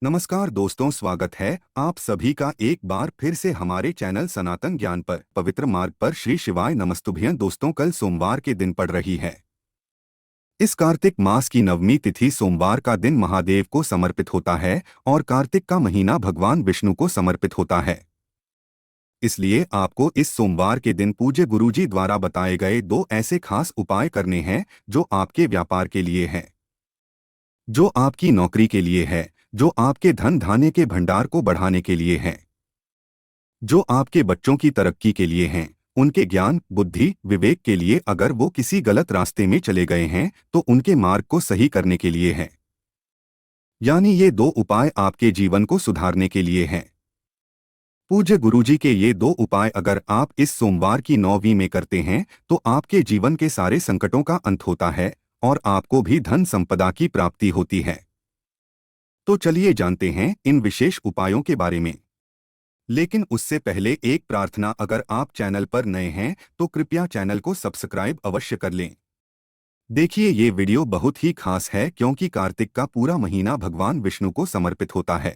नमस्कार दोस्तों, स्वागत है आप सभी का एक बार फिर से हमारे चैनल सनातन ज्ञान पर। पवित्र मार्ग पर श्री शिवाय नमस्तुभ्यं। दोस्तों, कल सोमवार के दिन पड़ रही है। इस कार्तिक मास की नवमी तिथि सोमवार का दिन महादेव को समर्पित होता है और कार्तिक का महीना भगवान विष्णु को समर्पित होता है। इसलिए आपको इस सोमवार के दिन पूज्य गुरुजी द्वारा बताए गए दो ऐसे खास उपाय करने हैं जो आपके व्यापार के लिए हैं, जो आपकी नौकरी के लिए है, जो आपके धन धान्य के भंडार को बढ़ाने के लिए है, जो आपके बच्चों की तरक्की के लिए हैं, उनके ज्ञान बुद्धि विवेक के लिए। अगर वो किसी गलत रास्ते में चले गए हैं तो उनके मार्ग को सही करने के लिए है। यानी ये दो उपाय आपके जीवन को सुधारने के लिए हैं। पूज्य गुरुजी के ये दो उपाय अगर आप इस सोमवार की नौवीं में करते हैं तो आपके जीवन के सारे संकटों का अंत होता है और आपको भी धन संपदा की प्राप्ति होती है। तो चलिए जानते हैं इन विशेष उपायों के बारे में। लेकिन उससे पहले एक प्रार्थना, अगर आप चैनल पर नए हैं तो कृपया चैनल को सब्सक्राइब अवश्य कर लें। देखिए, ये वीडियो बहुत ही खास है क्योंकि कार्तिक का पूरा महीना भगवान विष्णु को समर्पित होता है।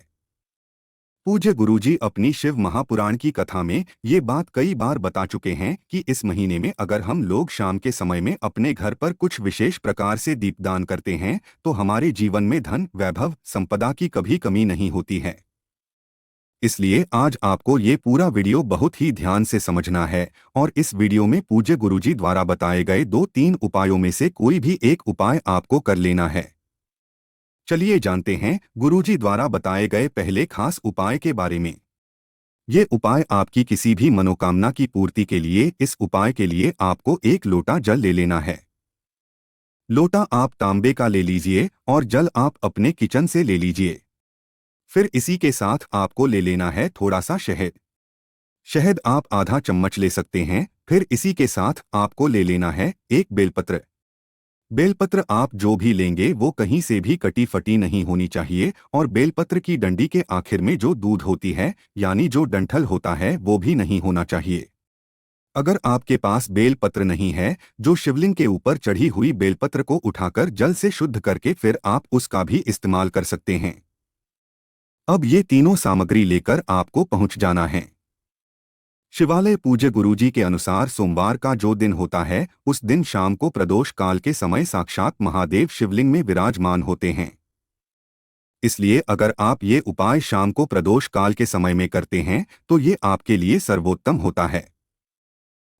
पूज्य गुरुजी अपनी शिव महापुराण की कथा में ये बात कई बार बता चुके हैं कि इस महीने में अगर हम लोग शाम के समय में अपने घर पर कुछ विशेष प्रकार से दीपदान करते हैं तो हमारे जीवन में धन वैभव संपदा की कभी कमी नहीं होती है। इसलिए आज आपको ये पूरा वीडियो बहुत ही ध्यान से समझना है और इस वीडियो में पूज्य गुरुजी द्वारा बताए गए दो तीन उपायों में से कोई भी एक उपाय आपको कर लेना है। चलिए जानते हैं गुरुजी द्वारा बताए गए पहले खास उपाय के बारे में। ये उपाय आपकी किसी भी मनोकामना की पूर्ति के लिए। इस उपाय के लिए आपको एक लोटा जल ले लेना है। लोटा आप तांबे का ले लीजिए और जल आप अपने किचन से ले लीजिए। फिर इसी के साथ आपको ले लेना है थोड़ा सा शहद। शहद आप आधा चम्मच ले सकते हैं। फिर इसी के साथ आपको ले लेना है एक बेलपत्र। बेलपत्र आप जो भी लेंगे वो कहीं से भी कटी फटी नहीं होनी चाहिए और बेलपत्र की डंडी के आखिर में जो दूध होती है यानी जो डंठल होता है वो भी नहीं होना चाहिए। अगर आपके पास बेलपत्र नहीं है, जो शिवलिंग के ऊपर चढ़ी हुई बेलपत्र को उठाकर जल से शुद्ध करके फिर आप उसका भी इस्तेमाल कर सकते हैं। अब ये तीनों सामग्री लेकर आपको पहुंच जाना है शिवालय। पूज्य गुरुजी के अनुसार सोमवार का जो दिन होता है उस दिन शाम को प्रदोष काल के समय साक्षात महादेव शिवलिंग में विराजमान होते हैं। इसलिए अगर आप ये उपाय शाम को प्रदोष काल के समय में करते हैं तो ये आपके लिए सर्वोत्तम होता है।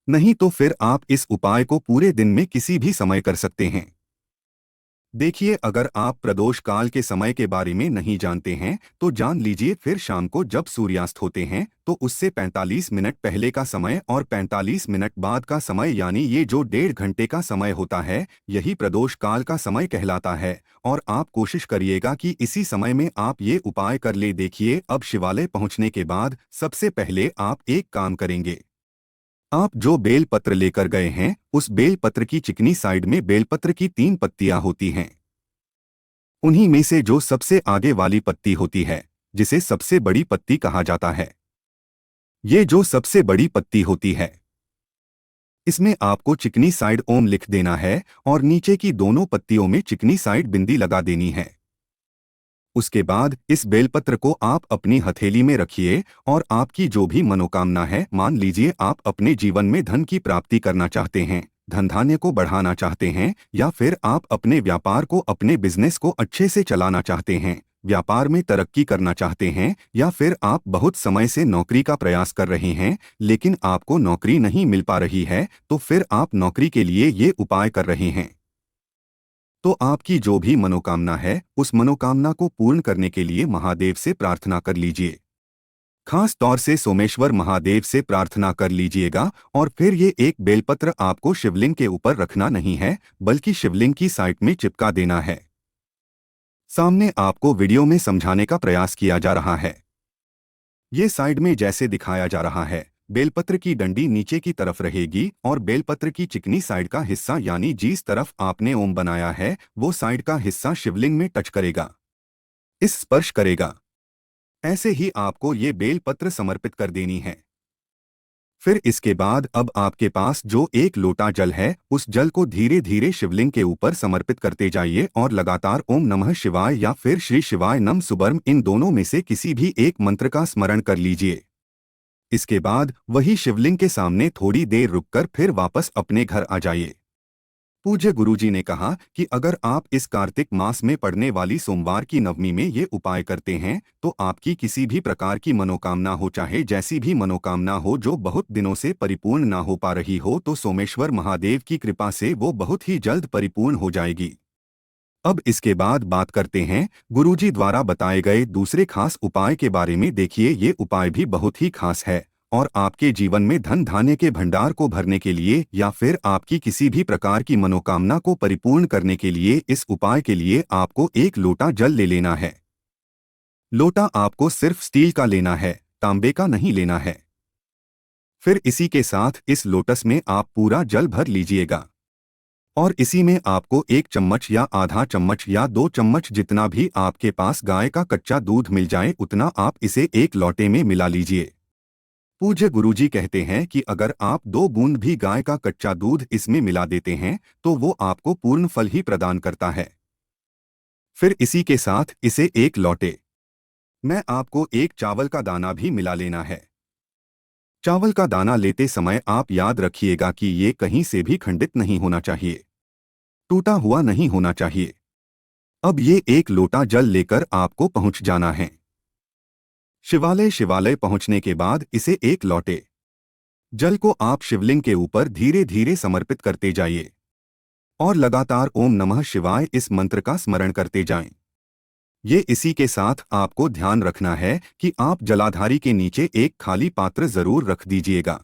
नहीं तो फिर आप इस उपाय को पूरे दिन में किसी भी समय कर सकते हैं। देखिए, अगर आप प्रदोष काल के समय के बारे में नहीं जानते हैं तो जान लीजिए, फिर शाम को जब सूर्यास्त होते हैं तो उससे 45 मिनट पहले का समय और 45 मिनट बाद का समय यानी ये जो 1.5 घंटे का समय होता है यही प्रदोष काल का समय कहलाता है। और आप कोशिश करिएगा कि इसी समय में आप ये उपाय कर ले। देखिए, अब शिवालय पहुंचने के बाद सबसे पहले आप एक काम करेंगे। आप जो बेल पत्र लेकर गए हैं उस बेल पत्र की चिकनी साइड में बेलपत्र की 3 पत्तियां होती हैं। उन्हीं में से जो सबसे आगे वाली पत्ती होती है जिसे सबसे बड़ी पत्ती कहा जाता है, ये जो सबसे बड़ी पत्ती होती है इसमें आपको चिकनी साइड ओम लिख देना है और नीचे की दोनों पत्तियों में चिकनी साइड बिंदी लगा देनी है। उसके बाद इस बेलपत्र को आप अपनी हथेली में रखिए और आपकी जो भी मनोकामना है, मान लीजिए आप अपने जीवन में धन की प्राप्ति करना चाहते हैं, धन धान्य को बढ़ाना चाहते हैं, या फिर आप अपने व्यापार को अपने बिजनेस को अच्छे से चलाना चाहते हैं, व्यापार में तरक्की करना चाहते हैं, या फिर आप बहुत समय से नौकरी का प्रयास कर रहे हैं लेकिन आपको नौकरी नहीं मिल पा रही है, तो फिर आप नौकरी के लिए ये उपाय कर रहे हैं। तो आपकी जो भी मनोकामना है उस मनोकामना को पूर्ण करने के लिए महादेव से प्रार्थना कर लीजिए। खास तौर से सोमेश्वर महादेव से प्रार्थना कर लीजिएगा और फिर ये एक बेलपत्र आपको शिवलिंग के ऊपर रखना नहीं है बल्कि शिवलिंग की साइड में चिपका देना है। सामने आपको वीडियो में समझाने का प्रयास किया जा रहा है। ये साइड में जैसे दिखाया जा रहा है, बेलपत्र की डंडी नीचे की तरफ रहेगी और बेलपत्र की चिकनी साइड का हिस्सा यानी जिस तरफ आपने ओम बनाया है वो साइड का हिस्सा शिवलिंग में टच करेगा, इस स्पर्श करेगा। ऐसे ही आपको ये बेलपत्र समर्पित कर देनी है। फिर इसके बाद अब आपके पास जो एक लोटा जल है उस जल को धीरे धीरे शिवलिंग के ऊपर समर्पित करते जाइए और लगातार ओम नमः शिवाय या फिर श्री शिवाय नम सुबर्म इन दोनों में से किसी भी एक मंत्र का स्मरण कर लीजिए। इसके बाद वही शिवलिंग के सामने थोड़ी देर रुककर फिर वापस अपने घर आ जाइए। पूज्य गुरुजी ने कहा कि अगर आप इस कार्तिक मास में पड़ने वाली सोमवार की नवमी में ये उपाय करते हैं तो आपकी किसी भी प्रकार की मनोकामना हो, चाहे जैसी भी मनोकामना हो जो बहुत दिनों से परिपूर्ण ना हो पा रही हो, तो सोमेश्वर महादेव की कृपा से वो बहुत ही जल्द परिपूर्ण हो जाएगी। अब इसके बाद बात करते हैं गुरुजी द्वारा बताए गए दूसरे खास उपाय के बारे में। देखिए, ये उपाय भी बहुत ही खास है और आपके जीवन में धन धान्य के भंडार को भरने के लिए या फिर आपकी किसी भी प्रकार की मनोकामना को परिपूर्ण करने के लिए इस उपाय के लिए आपको एक लोटा जल ले लेना है। लोटा आपको सिर्फ स्टील का लेना है, तांबे का नहीं लेना है। फिर इसी के साथ इस लोटस में आप पूरा जल भर लीजिएगा और इसी में आपको 1 चम्मच या आधा चम्मच या 2 चम्मच जितना भी आपके पास गाय का कच्चा दूध मिल जाए उतना आप इसे एक लोटे में मिला लीजिए। पूज्य गुरुजी कहते हैं कि अगर आप 2 बूंद भी गाय का कच्चा दूध इसमें मिला देते हैं तो वो आपको पूर्ण फल ही प्रदान करता है। फिर इसी के साथ इसे एक लोटे में आपको एक चावल का दाना भी मिला लेना है। चावल का दाना लेते समय आप याद रखिएगा कि ये कहीं से भी खंडित नहीं होना चाहिए, टूटा हुआ नहीं होना चाहिए। अब ये एक लोटा जल लेकर आपको पहुंच जाना है। शिवालय पहुंचने के बाद इसे एक लोटे जल को आप शिवलिंग के ऊपर धीरे धीरे समर्पित करते जाइए और लगातार ओम नमः शिवाय इस मंत्र का स्मरण करते जाएं। ये इसी के साथ आपको ध्यान रखना है कि आप जलाधारी के नीचे एक खाली पात्र जरूर रख दीजिएगा।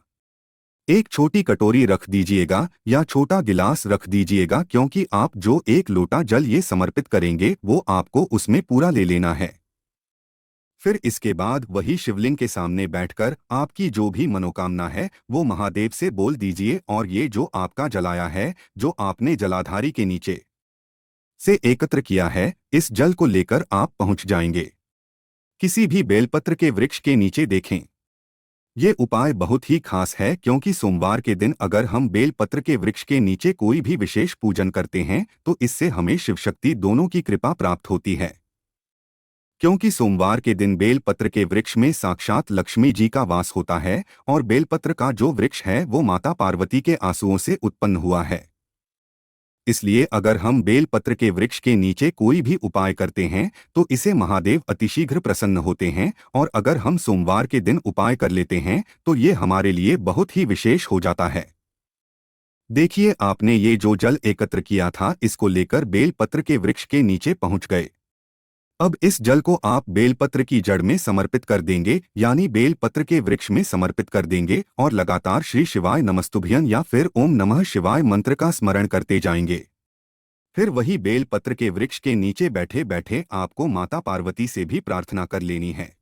एक छोटी कटोरी रख दीजिएगा या छोटा गिलास रख दीजिएगा, क्योंकि आप जो एक लोटा जल ये समर्पित करेंगे वो आपको उसमें पूरा ले लेना है। फिर इसके बाद वही शिवलिंग के सामने बैठकर आपकी जो भी मनोकामना है वो महादेव से बोल दीजिए और ये जो आपका जलाया है, जो आपने जलाधारी के नीचे से एकत्र किया है, इस जल को लेकर आप पहुंच जाएंगे किसी भी बेलपत्र के वृक्ष के नीचे। देखें, ये उपाय बहुत ही खास है क्योंकि सोमवार के दिन अगर हम बेलपत्र के वृक्ष के नीचे कोई भी विशेष पूजन करते हैं तो इससे हमें शिवशक्ति दोनों की कृपा प्राप्त होती है। क्योंकि सोमवार के दिन बेलपत्र के वृक्ष में साक्षात लक्ष्मी जी का वास होता है और बेलपत्र का जो वृक्ष है वो माता पार्वती के आंसुओं से उत्पन्न हुआ है। इसलिए अगर हम बेलपत्र के वृक्ष के नीचे कोई भी उपाय करते हैं तो इसे महादेव अतिशीघ्र प्रसन्न होते हैं, और अगर हम सोमवार के दिन उपाय कर लेते हैं तो ये हमारे लिए बहुत ही विशेष हो जाता है। देखिए, आपने ये जो जल एकत्र किया था इसको लेकर बेलपत्र के वृक्ष के नीचे पहुंच गए। अब इस जल को आप बेलपत्र की जड़ में समर्पित कर देंगे, यानी बेलपत्र के वृक्ष में समर्पित कर देंगे और लगातार श्री शिवाय नमस्तुभ्यं या फिर ओम नमः शिवाय मंत्र का स्मरण करते जाएंगे। फिर वही बेलपत्र के वृक्ष के नीचे बैठे बैठे आपको माता पार्वती से भी प्रार्थना कर लेनी है।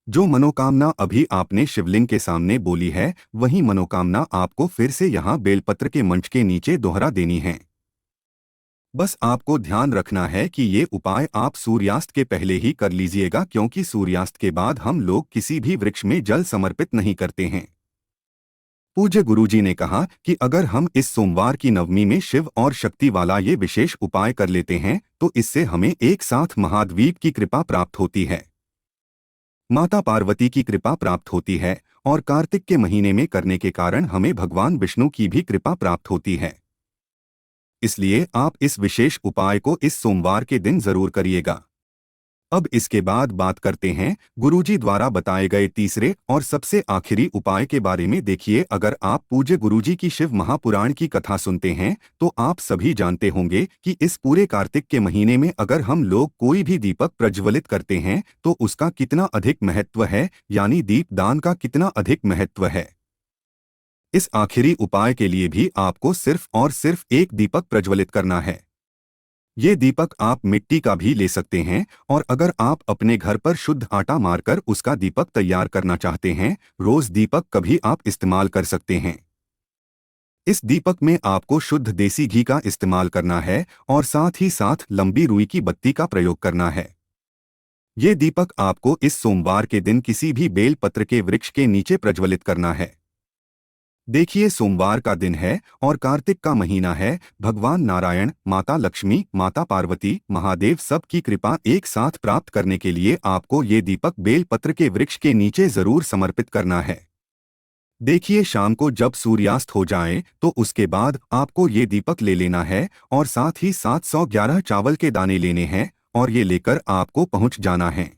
जो मनोकामना अभी आपने शिवलिंग के सामने बोली है वही मनोकामना आपको फिर से यहाँ बेलपत्र के मंच के नीचे दोहरा देनी है। बस आपको ध्यान रखना है कि ये उपाय आप सूर्यास्त के पहले ही कर लीजिएगा, क्योंकि सूर्यास्त के बाद हम लोग किसी भी वृक्ष में जल समर्पित नहीं करते हैं। पूज्य गुरुजी ने कहा कि अगर हम इस सोमवार की नवमी में शिव और शक्ति वाला ये विशेष उपाय कर लेते हैं तो इससे हमें एक साथ महाद्वीप की कृपा प्राप्त होती है, माता पार्वती की कृपा प्राप्त होती है और कार्तिक के महीने में करने के कारण हमें भगवान विष्णु की भी कृपा प्राप्त होती है। इसलिए आप इस विशेष उपाय को इस सोमवार के दिन जरूर करिएगा। अब इसके बाद बात करते हैं गुरुजी द्वारा बताए गए तीसरे और सबसे आखिरी उपाय के बारे में। देखिए, अगर आप पूज्य गुरुजी की शिव महापुराण की कथा सुनते हैं तो आप सभी जानते होंगे कि इस पूरे कार्तिक के महीने में अगर हम लोग कोई भी दीपक प्रज्वलित करते हैं तो उसका कितना अधिक महत्व है, यानी दीप दान का कितना अधिक महत्व है। इस आखिरी उपाय के लिए भी आपको सिर्फ और सिर्फ एक दीपक प्रज्वलित करना है। ये दीपक आप मिट्टी का भी ले सकते हैं और अगर आप अपने घर पर शुद्ध आटा मारकर उसका दीपक तैयार करना चाहते हैं, रोज दीपक का भी आप इस्तेमाल कर सकते हैं। इस दीपक में आपको शुद्ध देसी घी का इस्तेमाल करना है और साथ ही साथ लंबी रुई की बत्ती का प्रयोग करना है। ये दीपक आपको इस सोमवार के दिन किसी भी बेल पत्र के वृक्ष के नीचे प्रज्वलित करना है। देखिए, सोमवार का दिन है और कार्तिक का महीना है। भगवान नारायण, माता लक्ष्मी, माता पार्वती, महादेव सब की कृपा एक साथ प्राप्त करने के लिए आपको ये दीपक बेलपत्र के वृक्ष के नीचे जरूर समर्पित करना है। देखिए, शाम को जब सूर्यास्त हो जाए तो उसके बाद आपको ये दीपक ले लेना है और साथ ही 711 चावल के दाने लेने हैं और ये लेकर आपको पहुंच जाना है।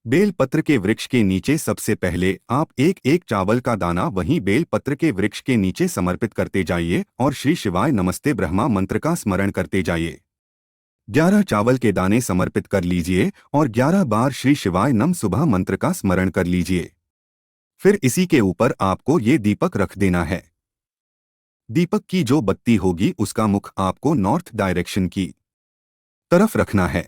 बेलपत्र के वृक्ष के नीचे सबसे पहले आप एक एक चावल का दाना वहीं बेलपत्र के वृक्ष के नीचे समर्पित करते जाइए और श्री शिवाय नमस्ते ब्रह्मा मंत्र का स्मरण करते जाइए। 11 चावल के दाने समर्पित कर लीजिए और 11 बार श्री शिवाय नम सुबह मंत्र का स्मरण कर लीजिए। फिर इसी के ऊपर आपको ये दीपक रख देना है। दीपक की जो बत्ती होगी उसका मुख आपको नॉर्थ डायरेक्शन की तरफ रखना है,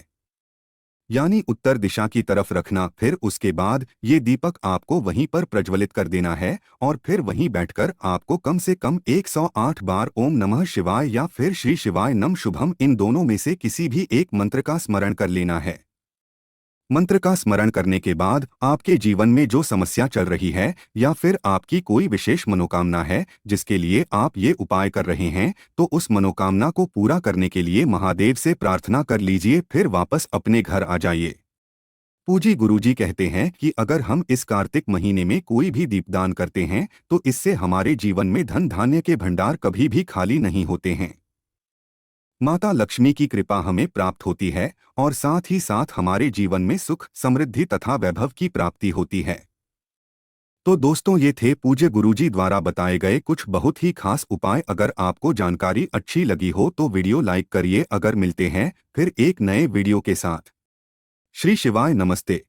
यानी उत्तर दिशा की तरफ रखना। फिर उसके बाद ये दीपक आपको वहीं पर प्रज्वलित कर देना है और फिर वहीं बैठकर आपको कम से कम 108 बार ओम नमः शिवाय या फिर श्री शिवाय नम शुभम इन दोनों में से किसी भी एक मंत्र का स्मरण कर लेना है। मंत्र का स्मरण करने के बाद आपके जीवन में जो समस्या चल रही है या फिर आपकी कोई विशेष मनोकामना है जिसके लिए आप ये उपाय कर रहे हैं, तो उस मनोकामना को पूरा करने के लिए महादेव से प्रार्थना कर लीजिए। फिर वापस अपने घर आ जाइए। पूजी गुरुजी कहते हैं कि अगर हम इस कार्तिक महीने में कोई भी दीपदान करते हैं तो इससे हमारे जीवन में धन धान्य के भंडार कभी भी खाली नहीं होते हैं। माता लक्ष्मी की कृपा हमें प्राप्त होती है और साथ ही साथ हमारे जीवन में सुख, समृद्धि तथा वैभव की प्राप्ति होती है। तो दोस्तों, ये थे पूज्य गुरुजी द्वारा बताए गए कुछ बहुत ही खास उपाय। अगर आपको जानकारी अच्छी लगी हो तो वीडियो लाइक करिए। अगर मिलते हैं फिर एक नए वीडियो के साथ। श्री शिवाय नमस्ते।